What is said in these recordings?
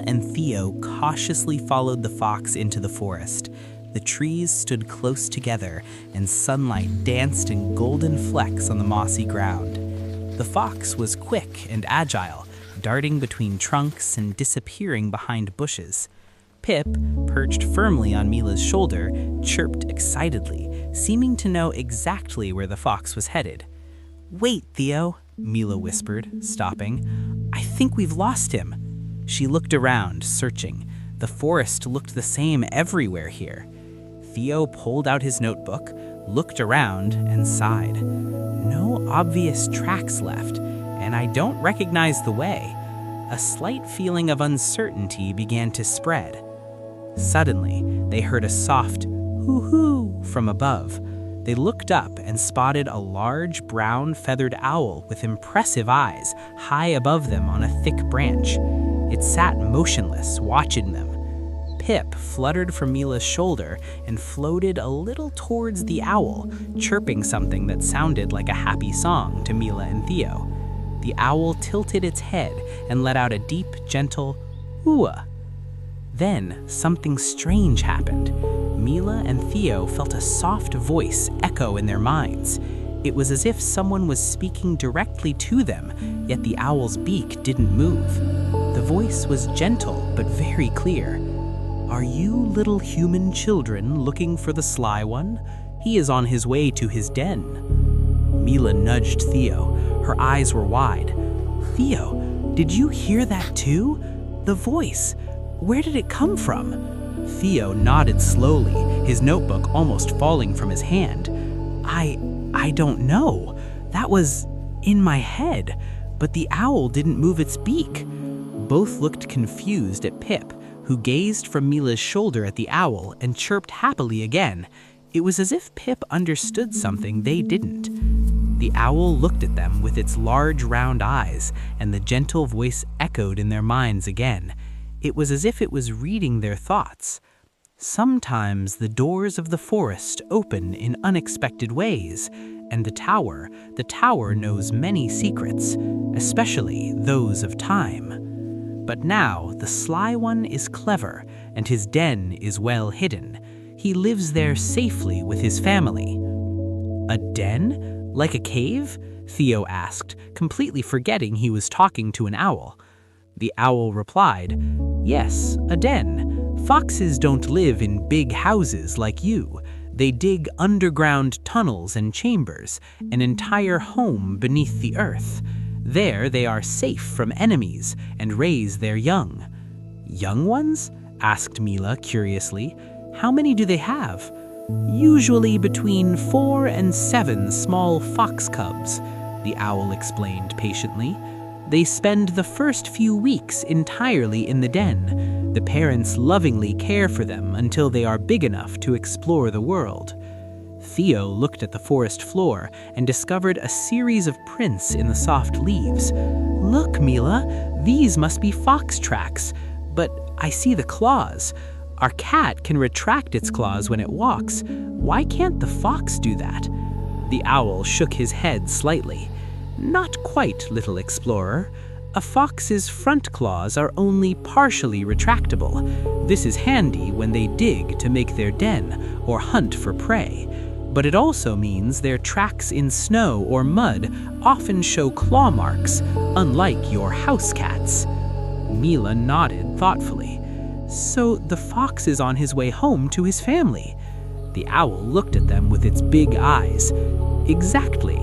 Mila and Theo cautiously followed the fox into the forest. The trees stood close together, and sunlight danced in golden flecks on the mossy ground. The fox was quick and agile, darting between trunks and disappearing behind bushes. Pip, perched firmly on Mila's shoulder, chirped excitedly, seeming to know exactly where the fox was headed. "Wait, Theo," Mila whispered, stopping. "I think we've lost him." She looked around, searching. The forest looked the same everywhere here. Theo pulled out his notebook, looked around, and sighed. "No obvious tracks left, and I don't recognize the way." A slight feeling of uncertainty began to spread. Suddenly, they heard a soft hoo-hoo from above. They looked up and spotted a large brown feathered owl with impressive eyes high above them on a thick branch. It sat motionless, watching them. Pip fluttered from Mila's shoulder and floated a little towards the owl, chirping something that sounded like a happy song to Mila and Theo. The owl tilted its head and let out a deep, gentle "ooh-ah." Then something strange happened. Mila and Theo felt a soft voice echo in their minds. It was as if someone was speaking directly to them, yet the owl's beak didn't move. The voice was gentle but very clear. "Are you little human children looking for the sly one? He is on his way to his den." Mila nudged Theo. Her eyes were wide. "Theo, did you hear that too? The voice. Where did it come from?" Theo nodded slowly, his notebook almost falling from his hand. I don't know. That was in my head, but the owl didn't move its beak." Both looked confused at Pip, who gazed from Mila's shoulder at the owl and chirped happily again. It was as if Pip understood something they didn't. The owl looked at them with its large round eyes, and the gentle voice echoed in their minds again. It was as if it was reading their thoughts. Sometimes the doors of the forest open in unexpected ways, and the tower knows many secrets, especially those of time. But now the sly one is clever, and his den is well hidden. He lives there safely with his family. "A den? Like a cave?" Theo asked, completely forgetting he was talking to an owl. The owl replied, "Yes, a den. Foxes don't live in big houses like you. They dig underground tunnels and chambers, an entire home beneath the earth. There they are safe from enemies and raise their young." "Young ones?" asked Mila curiously. "How many do they have?" "Usually between 4 and 7 small fox cubs," the owl explained patiently. "They spend the first few weeks entirely in the den. The parents lovingly care for them until they are big enough to explore the world." Theo looked at the forest floor and discovered a series of prints in the soft leaves. "Look, Mila, these must be fox tracks, but I see the claws. Our cat can retract its claws when it walks. Why can't the fox do that?" The owl shook his head slightly. "Not quite, little explorer. A fox's front claws are only partially retractable. This is handy when they dig to make their den or hunt for prey. But it also means their tracks in snow or mud often show claw marks, unlike your house cats." Mila nodded thoughtfully. "So the fox is on his way home to his family." The owl looked at them with its big eyes. "Exactly.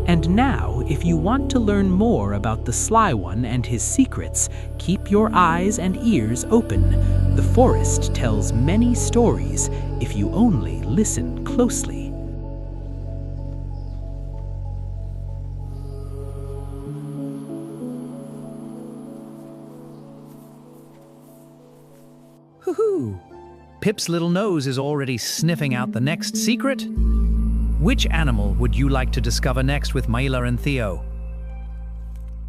And now, if you want to learn more about the sly one and his secrets, keep your eyes and ears open. The forest tells many stories if you only listen closely." Hoo-hoo! Pip's little nose is already sniffing out the next secret. Which animal would you like to discover next with Mila and Theo?